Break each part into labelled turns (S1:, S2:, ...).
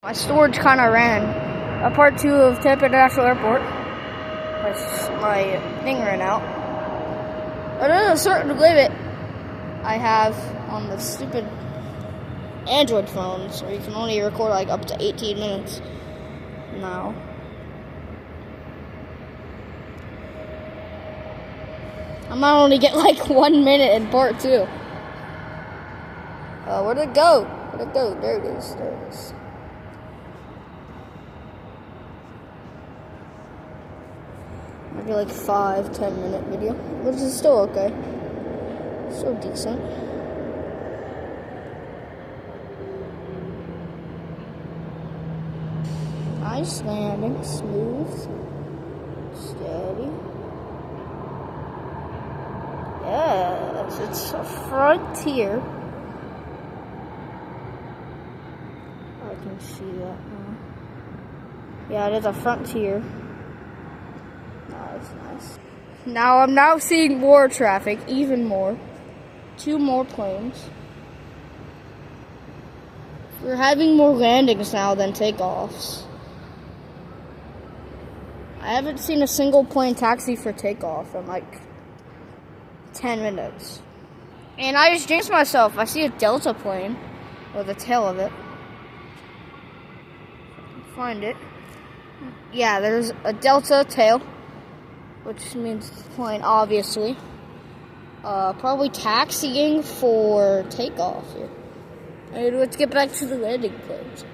S1: My storage kind of ran. A part 2 of Tampa International Airport. My thing ran out. But there's a certain limit I have on the stupid Android phones where you can only record like up to 18 minutes now. I might only get like 1 minute in part 2. Where'd it go? Where'd it go? There it is. There it is. Maybe like 5-10 minute video, which is still okay. Still decent. Nice landing, smooth, steady. Yes, it's a Frontier. I can see that now. Yeah, it is a Frontier. That's nice. Now I'm seeing more traffic, even more. 2 more planes. We're having more landings now than takeoffs. I haven't seen a single plane taxi for takeoff in like 10 minutes. And I just jinxed myself. I see a Delta plane, or the tail of it. Find it. Yeah, there's a Delta tail, which means the plane, obviously. Probably taxiing for takeoff here. And let's get back to the landing planes.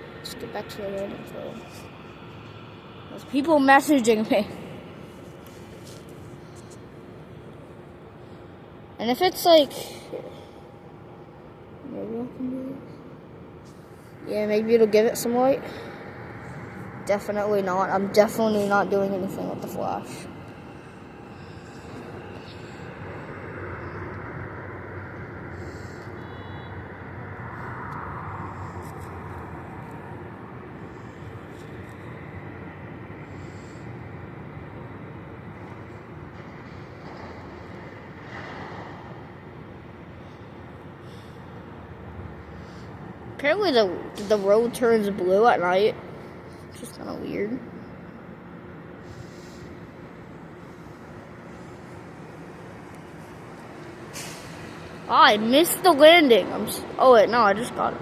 S1: There's people messaging me. And if it's like... Maybe I can do this. Yeah, maybe it'll give it some light. Definitely not. I'm definitely not doing anything with the flash. Apparently the road turns blue at night. It's just kind of weird. Oh, I missed the landing. Oh wait, no, I just got it.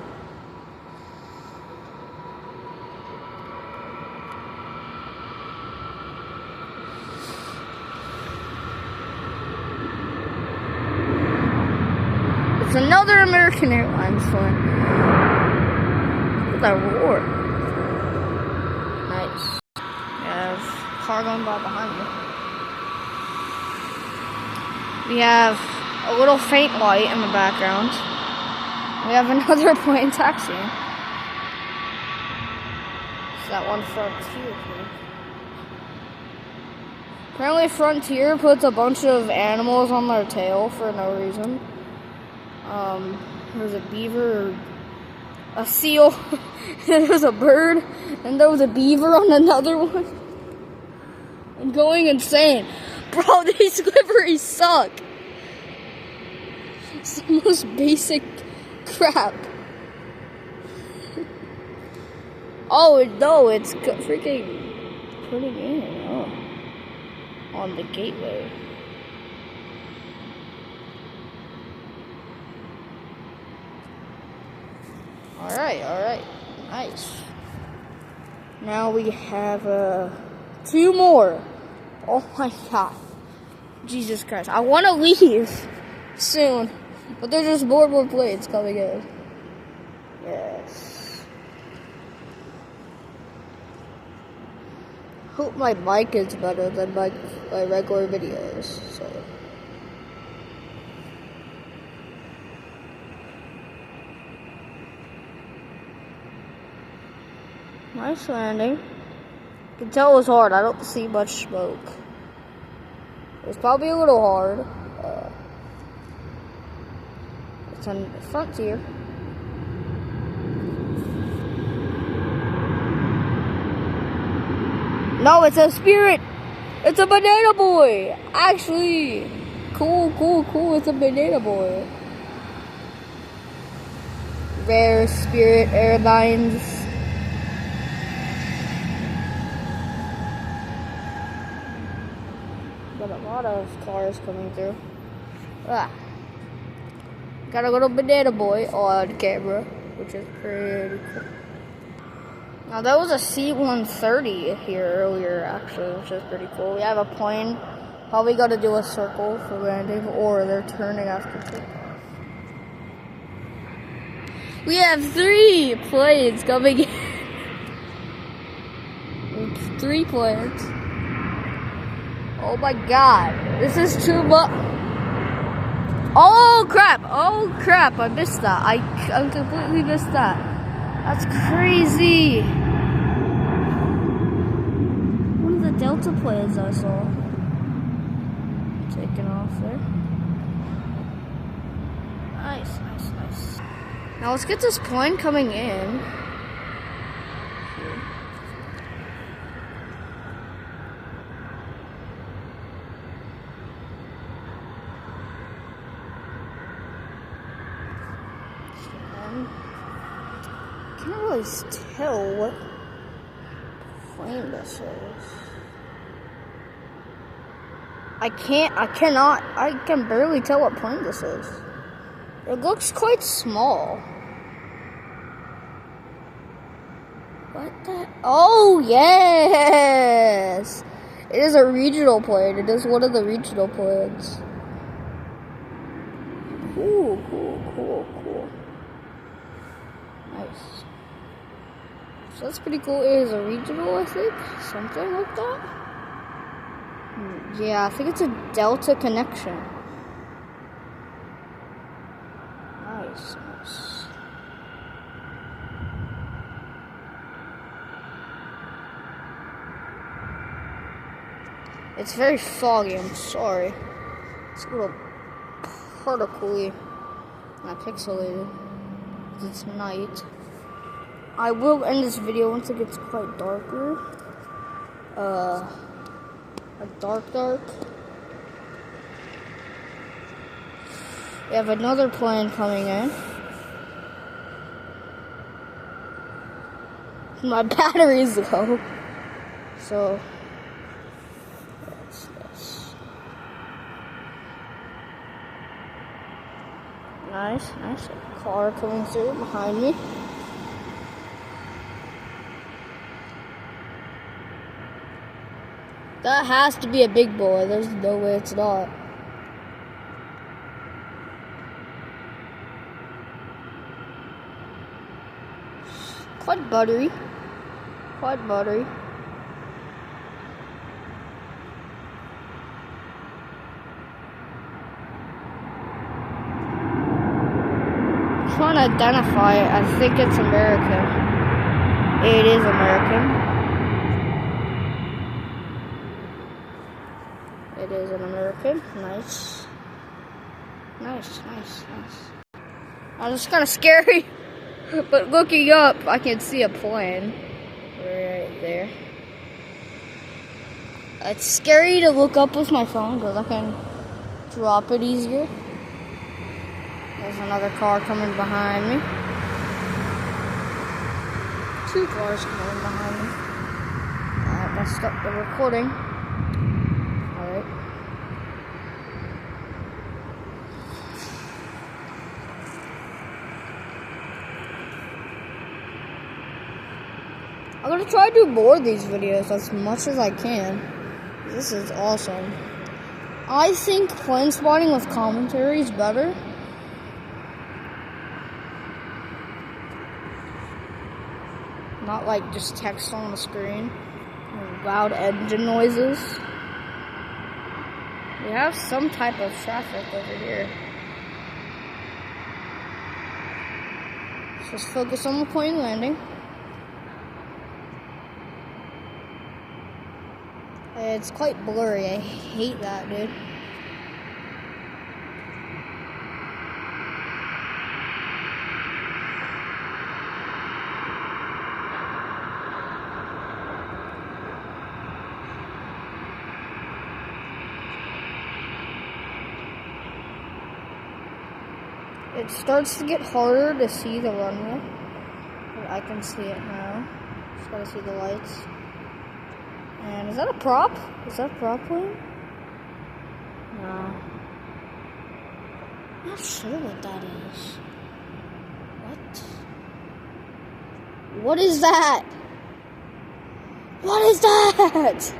S1: It's another American Airlines one. Look at that roar. Nice. Yeah, there's a car going by behind me. We have a little faint light in the background. We have another plane taxiing. It's that one Frontier here. Apparently Frontier puts a bunch of animals on their tail for no reason. There was a beaver, a seal, there was a bird, and there was a beaver on another one. I'm going insane. Bro, these liveries suck. It's the most basic crap. Oh, no, it's freaking putting in on the gateway. Alright, nice. Now we have 2 more. Oh my god. Jesus Christ. I want to leave soon, but there's just more planes coming in. Yes. Hope my mic is better than my regular videos. So. Nice landing. You can tell it was hard. I don't see much smoke. It was probably a little hard. It's on the Frontier. No, it's a Spirit. It's a Banana Boy. Actually, cool. It's a Banana Boy. Rare Spirit Airlines. lot of cars coming through. Ah. Got a little banana boy on camera, which is pretty cool. Now that was a C-130 here earlier, actually, which is pretty cool. We have a plane. Probably got to do a circle for landing, or they're turning after takeoff. We have 3 planes coming in. 3 planes. Oh my god, this is too much. Oh crap! Oh crap! I missed that. I completely missed that. That's crazy. One of the Delta planes I saw taking off there. Nice, nice, nice. Now let's get this plane coming in. I can't really tell what plane this is. I can barely tell what plane this is. It looks quite small. What the? Oh, yes! It is a regional plane. It is one of the regional planes. Cool, cool, cool, cool. Nice. So that's pretty cool. It is a regional, I think. Something like that. Yeah, I think it's a Delta connection. Nice, nice. It's very foggy, I'm sorry. It's a little particle-y, not pixelated. It's night. I will end this video once it gets quite darker. Like dark. We have another plane coming in. My battery's low, so yes. Nice. A car coming through behind me. That has to be a big boy. There's no way it's not. Quite buttery. I'm trying to identify it. I think it's American. It is American. It is an American. Nice. Now, it's kind of scary, but looking up, I can see a plane right there. It's scary to look up with my phone because I can drop it easier. There's another car coming behind me. 2 cars coming behind me. Alright, let's stop the recording. Alright. I'm gonna try to do more of these videos as much as I can. This is awesome. I think plane spotting with commentary is better. Not like just text on the screen. Loud engine noises. We have some type of traffic over here. Let's just focus on the plane landing. It's quite blurry. I hate that, dude. It starts to get harder to see the runway, but I can see it now. Just gotta see the lights. And is that a prop? Is that a prop plane? Not sure what that is. What is that? What is that?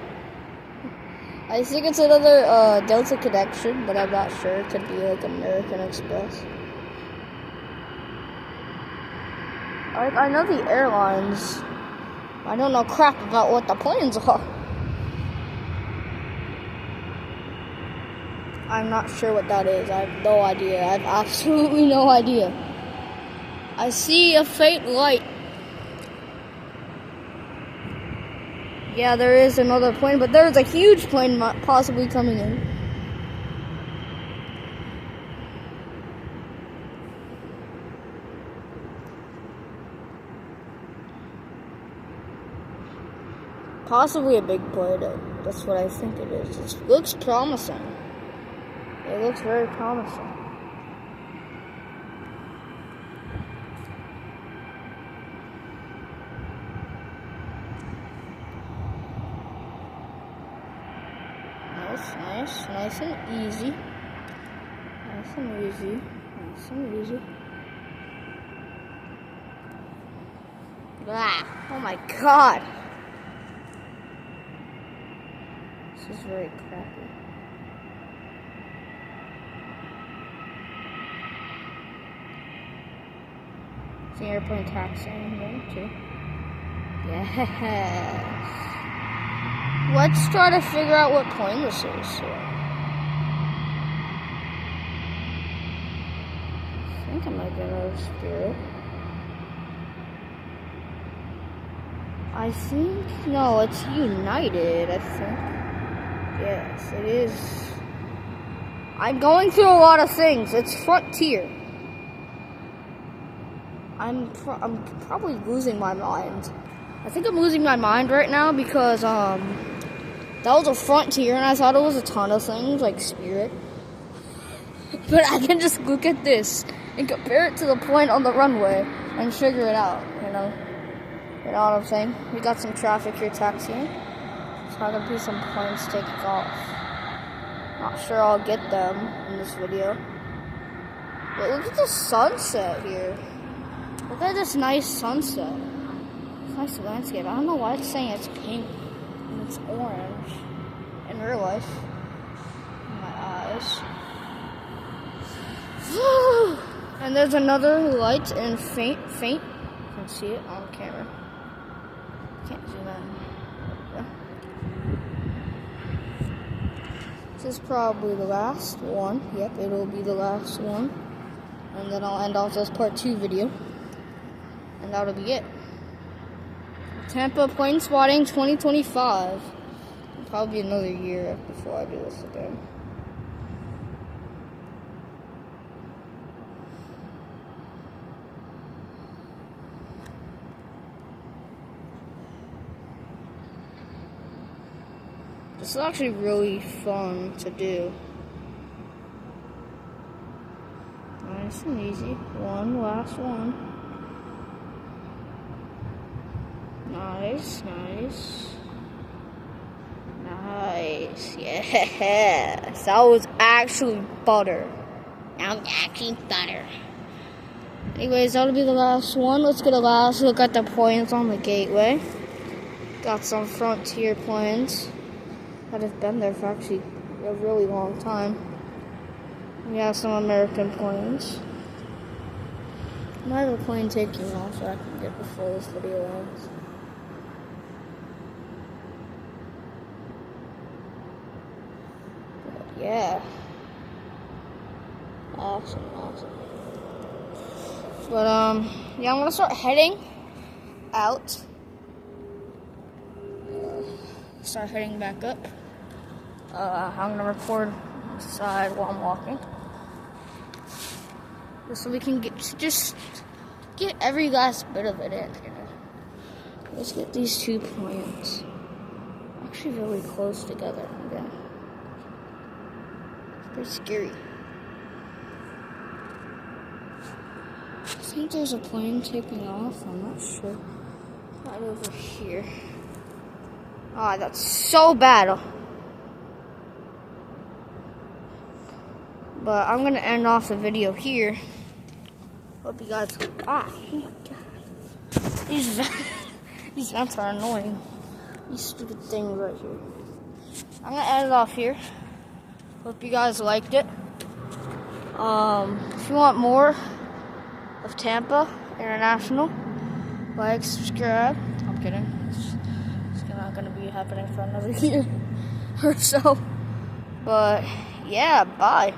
S1: I think it's another Delta connection, but I'm not sure. It could be like American Express. I know the airlines. I don't know crap about what the planes are. I'm not sure what that is. I have no idea. I have absolutely no idea. I see a faint light. Yeah, there is another plane, but there's a huge plane possibly coming in. Possibly a big plane. That's what I think it is. It looks promising. It looks very promising. Nice and easy. Nice and easy. Nice and easy. Ah, oh my god. This is very crappy. It's an airplane taxiing here too. Yes. Let's try to figure out what plane this is. I think I might be another Spirit. I think, no, it's United, I think. Yes, it is. I'm going through a lot of things. It's Frontier. I'm probably losing my mind. I think I'm losing my mind right now because, that was a Frontier, and I thought it was a ton of things, like Spirit. But I can just look at this and compare it to the point on the runway and figure it out, you know? You know what I'm saying? We got some traffic here taxiing. So I'm gonna be some planes taking off. Not sure I'll get them in this video. But look at the sunset here. Look at this nice sunset. It's nice landscape. I don't know why it's saying it's pink. It's orange in real life. In my eyes. And there's another light in faint. You can see it on camera. Can't zoom in. Yeah. This is probably the last one. Yep, it'll be the last one. And then I'll end off this part 2 video. And that'll be it. Tampa Planespotting 2025. It'll probably be another year before I do this again. This is actually really fun to do. Nice and easy. Last one. Nice. Yes, that was actually butter. Anyways, that'll be the last one. Let's get a last look at the planes on the gateway. Got some Frontier planes that have been there for actually a really long time. We have some American planes. I might have a plane taking off so I can get before this video ends. Yeah. Awesome. But, yeah, I'm gonna start heading out. Start heading back up. I'm gonna record inside while I'm walking. Just so we can just get every last bit of it in, you know. Let's get these 2 planes actually really close together again. Pretty scary. I think there's a plane taking off. I'm not sure. Right over here. Ah, that's so bad. But I'm gonna end off the video here. Hope you guys. These vents are annoying. These stupid things right here. I'm gonna end it off here. Hope you guys liked it. If you want more of Tampa International, like, subscribe. I'm kidding. It's not gonna be happening for another year or so. But yeah, bye.